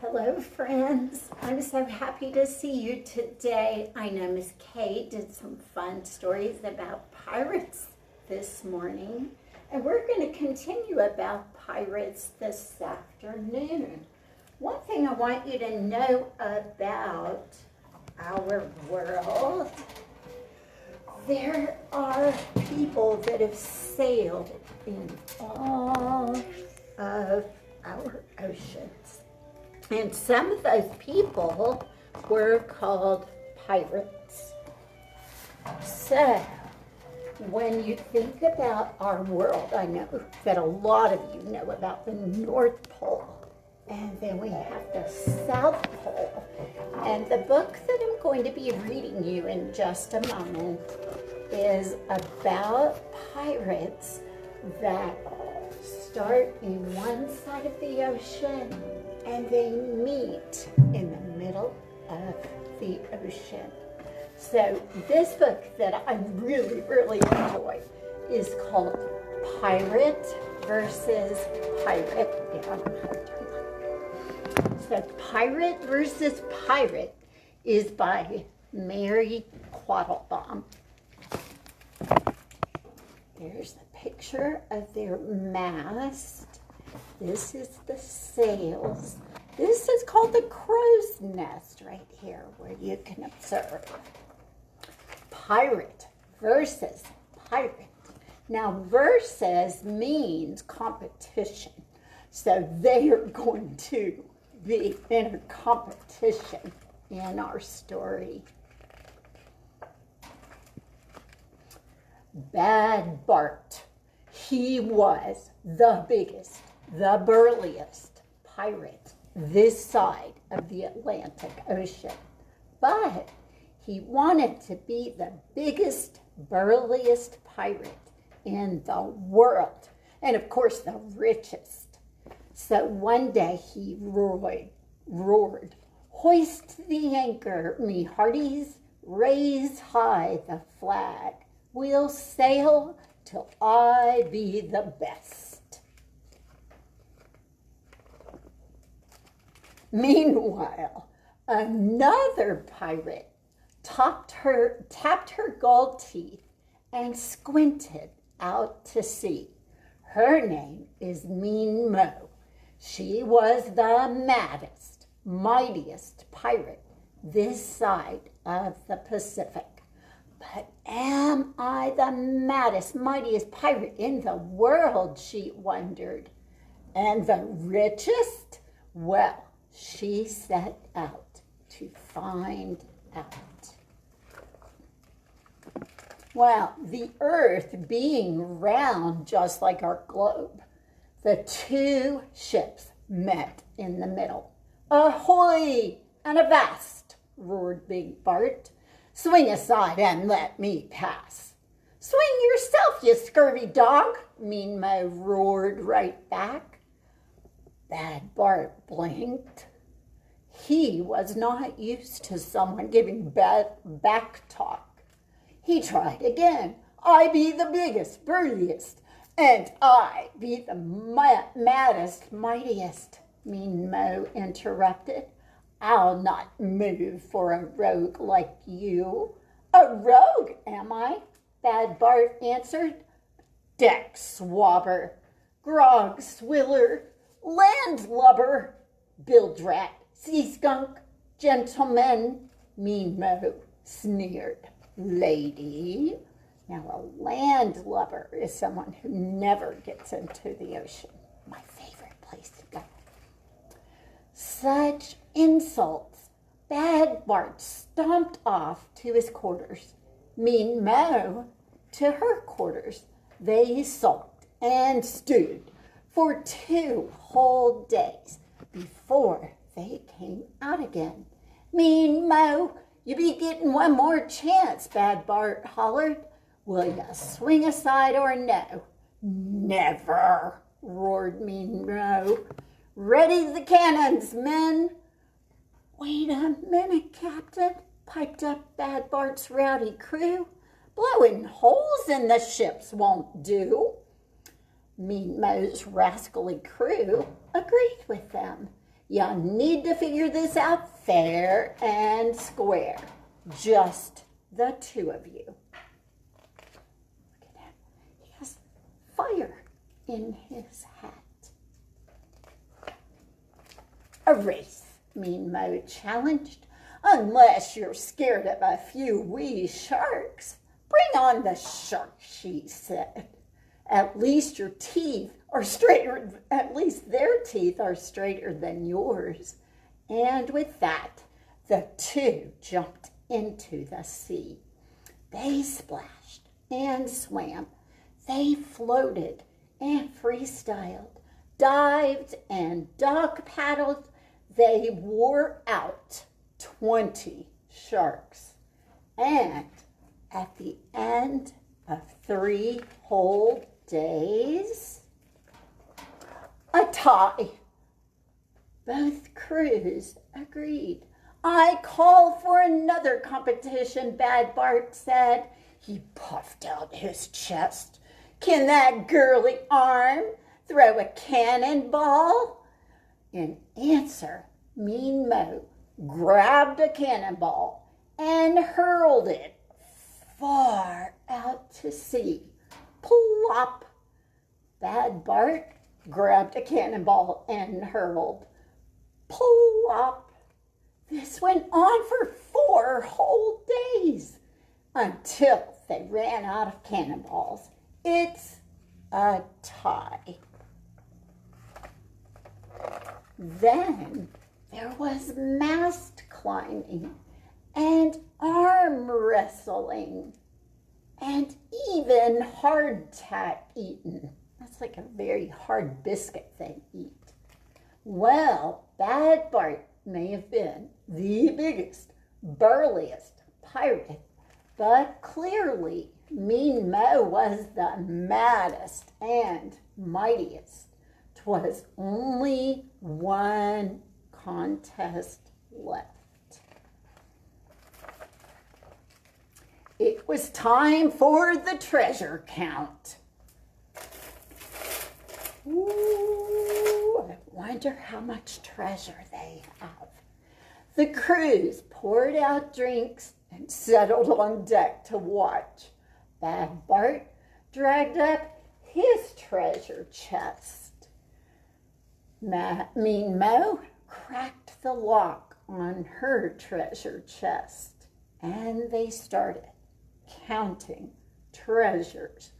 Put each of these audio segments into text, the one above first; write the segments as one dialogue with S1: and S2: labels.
S1: Hello, friends. I'm so happy to see you today. I know Miss Kay did some fun stories about pirates this morning, and we're going to continue about pirates this afternoon. One thing I want you to know about our world, there are people that have sailed in all of our oceans. And some of those people were called pirates. So, when you think about our world, I know that a lot of you know about the North Pole. And then we have the South Pole. And the book that I'm going to be reading you in just a moment is about pirates that start in one side of the ocean and they meet in the middle of the ocean. So this book that I really, really enjoy is called Pirate versus Pirate. So Pirate versus Pirate is by Mary Quattlebaum. There's the picture of their mast. This is the sails. This is called the crow's nest right here where you can observe. Pirate versus pirate. Now versus means competition. So they are going to be in a competition in our story. Bad Bart. He was the biggest, the burliest pirate this side of the Atlantic Ocean. But he wanted to be the biggest, burliest pirate in the world. And of course, the richest. So one day he roared, "Hoist the anchor, me hearties, raise high the flag. We'll sail till I be the best." Meanwhile, another pirate tapped her gold teeth and squinted out to sea. Her name is Mean Mo. She was the maddest, mightiest pirate this side of the Pacific. But am I the maddest, mightiest pirate in the world, she wondered. And the richest? Well, she set out to find out. Well, the earth being round just like our globe, the two ships met in the middle. "Ahoy and avast!" roared Big Bart. "Swing aside and let me pass." "Swing yourself, you scurvy dog," Mean Mo roared right back. Bad Bart blinked. He was not used to someone giving back talk. He tried again. "I be the biggest, burliest, and I be the maddest, mightiest," Mean Mo interrupted. "I'll not move for a rogue like you." "A rogue, am I?" Bad Bart answered. "Deck swabber, grog swiller, landlubber, bilge-rat, sea skunk, gentleman," Mean Mo sneered. "Lady." Now a landlubber is someone who never gets into the ocean. My favorite place to go. Such insults. Bad Bart stomped off to his quarters. Mean Mo to her quarters. They sulked and stewed for 2 whole days before they came out again. "Mean Mo, you be getting one more chance," Bad Bart hollered. "Will ya swing aside or no?" "Never," roared Mean Mo. "Ready the cannons, men." "Wait a minute, Captain," piped up Bad Bart's rowdy crew. "Blowing holes in the ships won't do." Mean Mo's rascally crew agreed with them. You need to figure this out fair and square. Just the two of you. Look at him. He has fire in his hat. A race, Mean Mo challenged. Unless you're scared of a few wee sharks. Bring on the sharks, she said. At least your teeth are straighter, at least their teeth are straighter than yours. And with that, the two jumped into the sea. They splashed and swam. They floated and freestyled, dived and dog paddled. They wore out 20 sharks. And at the end of 3 whole days, a tie. Both crews agreed. I call for another competition, Bad Bart said. He puffed out his chest. Can that girly arm throw a cannonball? In answer, Mean Mo grabbed a cannonball and hurled it far out to sea. Plop! Bad Bart grabbed a cannonball and hurled. Plop! This went on for 4 whole days until they ran out of cannonballs. It's a tie. Then there was mast climbing and arm wrestling and even hardtack eating. That's like a very hard biscuit they eat. Well, Bad Bart may have been the biggest, burliest pirate, but clearly Mean Mo was the maddest and mightiest. 'Twas only one contest left. It was time for the treasure count. Ooh, I wonder how much treasure they have. The crews poured out drinks and settled on deck to watch. Bad Bart dragged up his treasure chest. Mean Mo cracked the lock on her treasure chest, and they started counting treasures.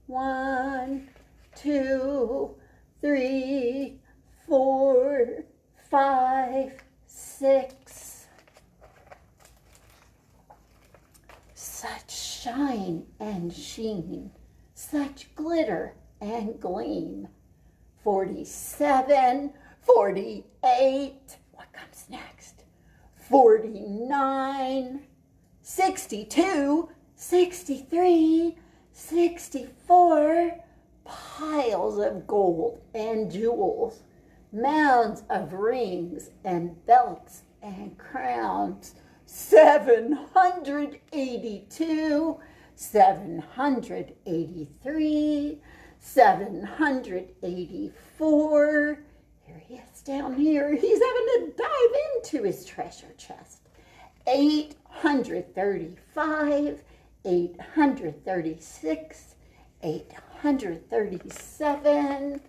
S1: 1, 2, 3, 4, 5, 6. Such shine and sheen, such glitter and gleam. 47, 48. What comes next? 49, 62, 63, 64. Piles of gold and jewels, mounds of rings and belts and crowns. 782, 783, 784. Here he is down here. He's having to dive into his treasure chest. 835, 836, 837.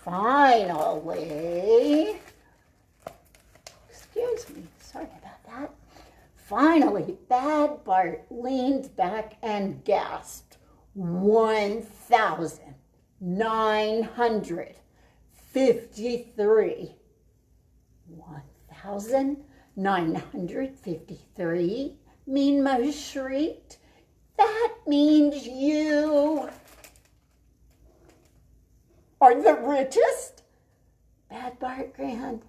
S1: Finally, excuse me, sorry about that. Finally, Bad Bart leaned back and gasped. 1,953. 1,953? Mean Mo shrieked. That means you are the richest, Bad Bart grinned,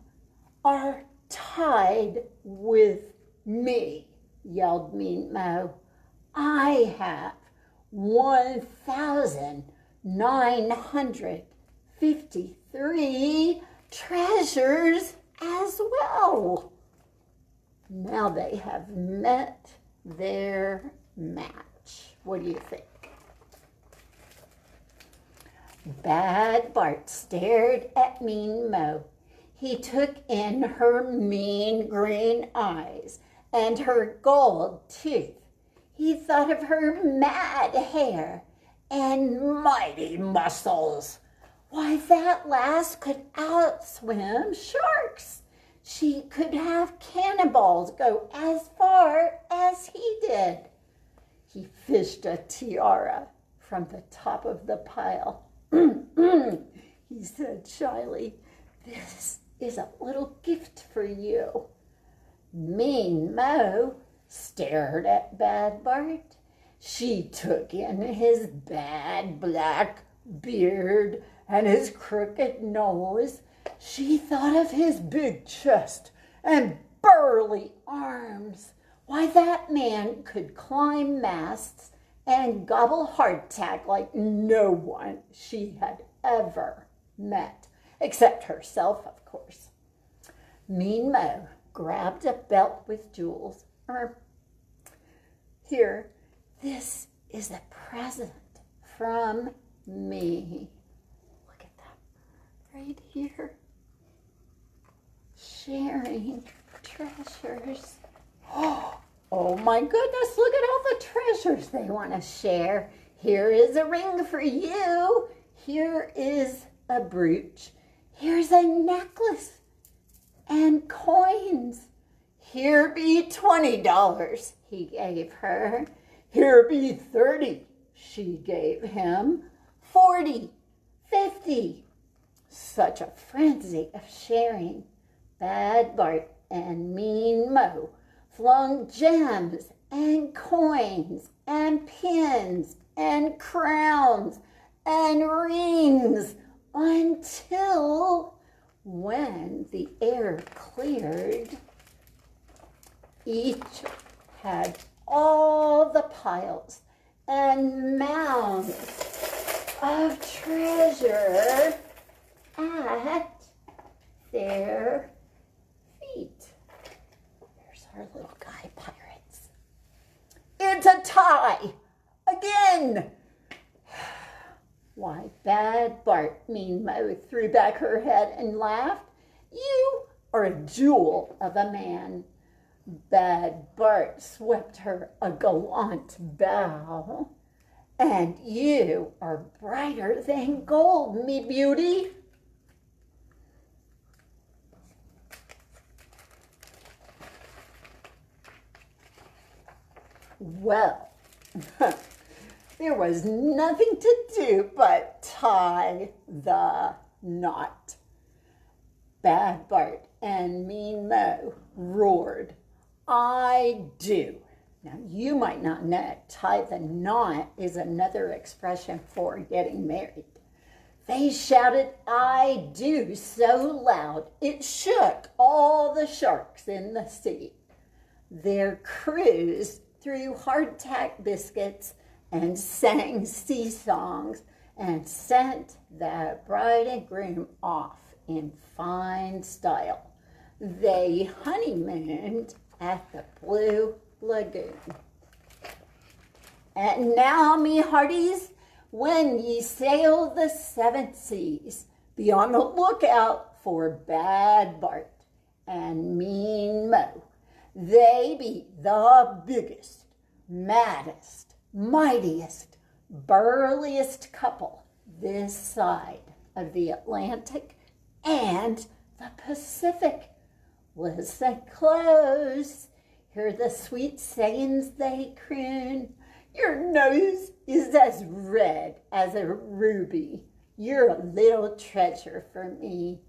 S1: are tied with me, yelled Mean Mo. I have 1,953 treasures as well. Now they have met their match. What do you think? Bad Bart stared at Mean Mo. He took in her mean green eyes and her gold tooth. He thought of her mad hair and mighty muscles. Why, that lass could outswim sharks. She could have cannonballs go as far as he did. He fished a tiara from the top of the pile. He said shyly, "This is a little gift for you." Mean Mo stared at Bad Bart. She took in his bad black beard and his crooked nose. She thought of his big chest and burly arms. Why, that man could climb masts and gobble hardtack like no one she had ever met, except herself, of course. Mean Mo grabbed a belt with jewels. Here, this is a present from me. Look at that right here. Sharing treasures. Oh my goodness, look at all the treasures they want to share. Here is a ring for you. Here is a brooch. Here's a necklace and coins. Here be $20, he gave her. Here be 30, she gave him. 40, 50. Such a frenzy of sharing. Bad Bart and Mean Mo flung gems and coins and pins and crowns and rings until when the air cleared, each had all the piles and mounds of treasure at their feet. There's our little guy pirates. It's a tie again. Why, Bad Bart, Mean Mo threw back her head and laughed. You are a jewel of a man. Bad Bart swept her a gallant bow. And you are brighter than gold, me beauty. Well, there was nothing to do but tie the knot. Bad Bart and Mean Mo roared, "I do." Now, you might not know, tie the knot is another expression for getting married. They shouted, "I do," so loud it shook all the sharks in the sea. Their crews threw hardtack biscuits and sang sea songs and sent the bride and groom off in fine style. They honeymooned at the Blue Lagoon. And now, me hearties, when ye sail the 7 seas, be on the lookout for Bad Bart and Mean Mo. They be the biggest, maddest, mightiest, burliest couple this side of the Atlantic and the Pacific. Listen close. Hear the sweet sayings they croon. Your nose is as red as a ruby. You're a little treasure for me.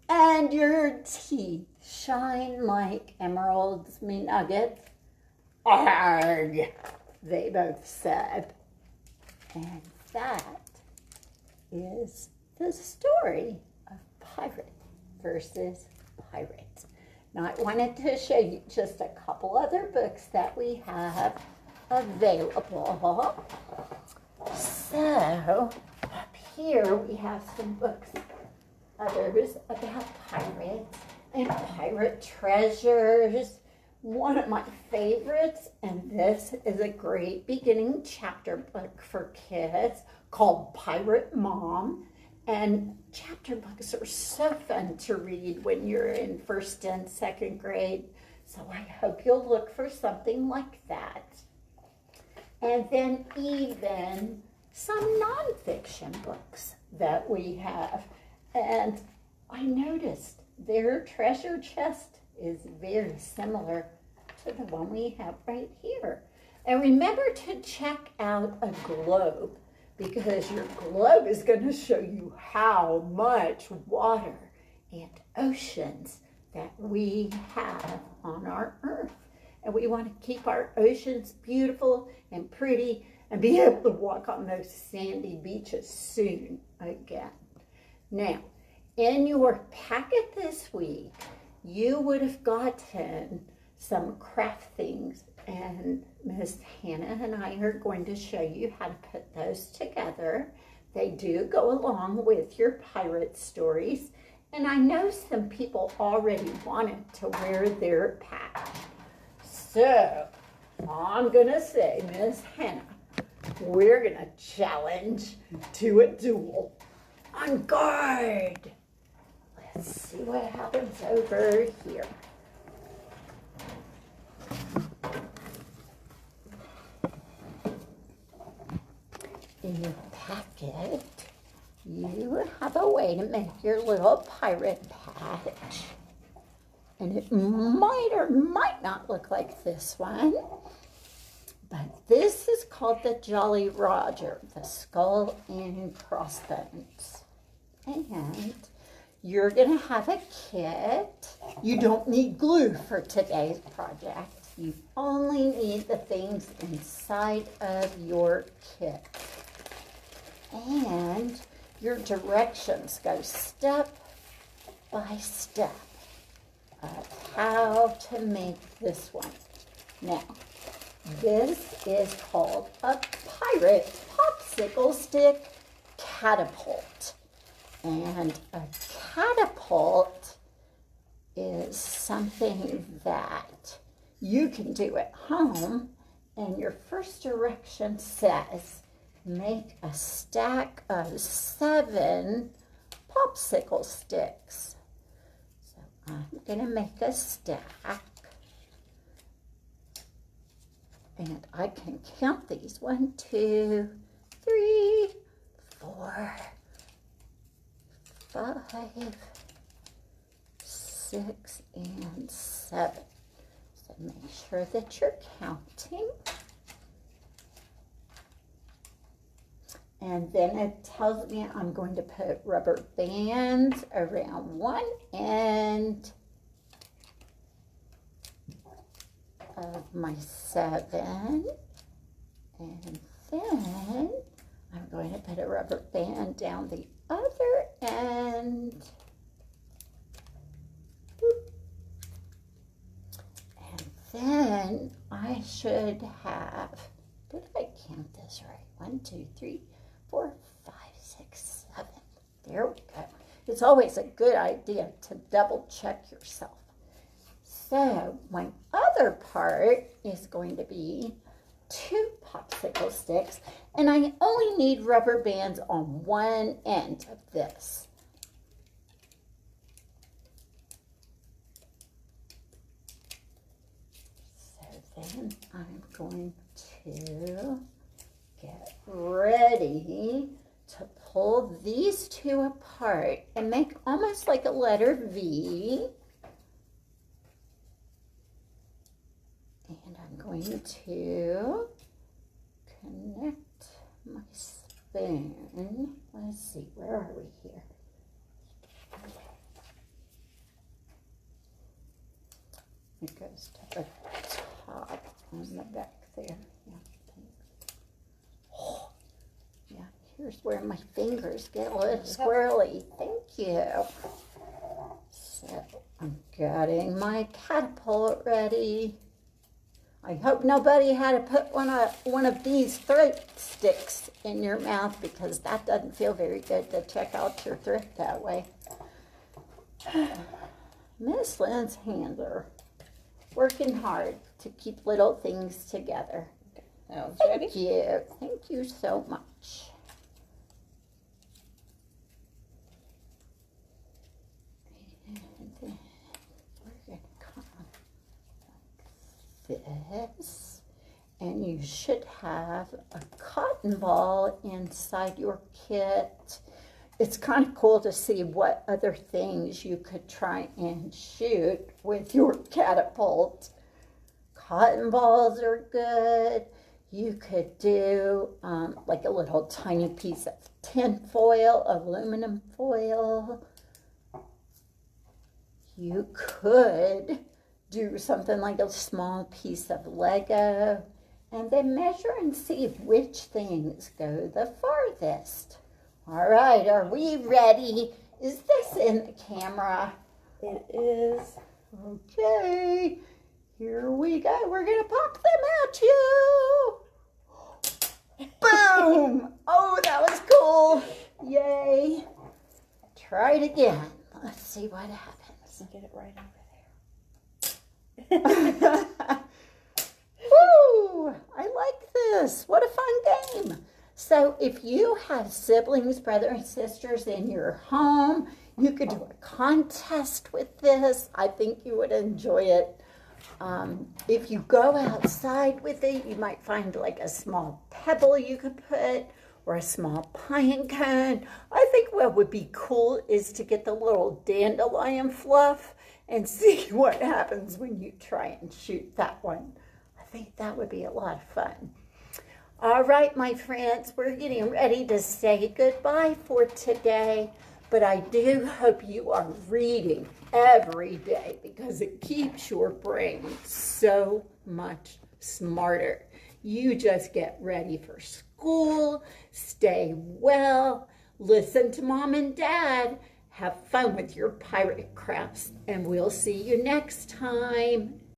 S1: And your teeth shine like emeralds, me nuggets. Arg, they both said. And that is the story of pirate versus pirate. Now, I wanted to show you just a couple other books that we have available. So, up here we have some books, others about pirates and pirate treasures. One of my favorites, and this is a great beginning chapter book for kids, called Pirate Mom. And chapter books are so fun to read when you're in first and second grade. So I hope you'll look for something like that. And then even some nonfiction books that we have. And I noticed their treasure chest is very similar to the one we have right here. And remember to check out a globe, because your globe is going to show you how much water and oceans that we have on our earth. And we want to keep our oceans beautiful and pretty and be able to walk on those sandy beaches soon again. Now, in your packet this week, you would have gotten some craft things, and Miss Hannah and I are going to show you how to put those together. They do go along with your pirate stories, and I know some people already wanted to wear their patch. So, I'm going to say, Miss Hannah, we're going to challenge to a duel. On guard! Let's see what happens over here. In your packet, you have a way to make your little pirate patch. And it might or might not look like this one, but this is called the Jolly Roger, the skull and crossbones. And you're going to have a kit. You don't need glue for today's project. You only need the things inside of your kit. And your directions go step by step of how to make this one. Now, this is called a pirate popsicle stick catapult. And a catapult is something that you can do at home. And your first direction says, make a stack of 7 popsicle sticks. So I'm going to make a stack. And I can count these. 1, 2, 3, 4, 5, 6, and 7. So make sure that you're counting. And then it tells me I'm going to put rubber bands around one end of my 7. And then I'm going to put a rubber band down the other end. And then I should have, did I count this right? 1, 2, 3, 4, 5, 6, 7. There we go. It's always a good idea to double check yourself. So my other part is going to be 2 popsicle sticks, and I only need rubber bands on one end of this. So then I'm going to get ready to pull these 2 apart and make almost like a letter V. And I'm going to connect my spoon. Let's see, where are we here? It goes to the top on the back there. Oh, yeah, here's where my fingers get a little squirrely. Thank you. So I'm getting my catapult ready. I hope nobody had to put one of these throat sticks in your mouth, because that doesn't feel very good to check out your throat that way. Miss Lynn's hands are working hard to keep little things together. Thank you. Thank you so much. this. And you should have a cotton ball inside your kit. It's kind of cool to see what other things you could try and shoot with your catapult. Cotton balls are good. You could do like a little tiny piece of tin foil, aluminum foil. You could do something like a small piece of Lego, and then measure and see which things go the farthest. All right, are we ready? Is this in the camera?
S2: It is.
S1: Okay, here we go. We're gonna pop them at you. Boom! Oh, that was cool. Yay. Try it again. Let's see what happens.
S2: Get it right over there.
S1: Woo! I like this. What a fun game. So if you have siblings, brothers and sisters in your home, you could do a contest with this. I think you would enjoy it. If you go outside with it, you might find like a small pebble you could put, or a small pine cone. I think what would be cool is to get the little dandelion fluff and see what happens when you try and shoot that one. I think that would be a lot of fun. All right, my friends, we're getting ready to say goodbye for today, but I do hope you are reading every day because it keeps your brain so much smarter. You just get ready for school, stay well, listen to Mom and Dad, have fun with your pirate crafts, and we'll see you next time.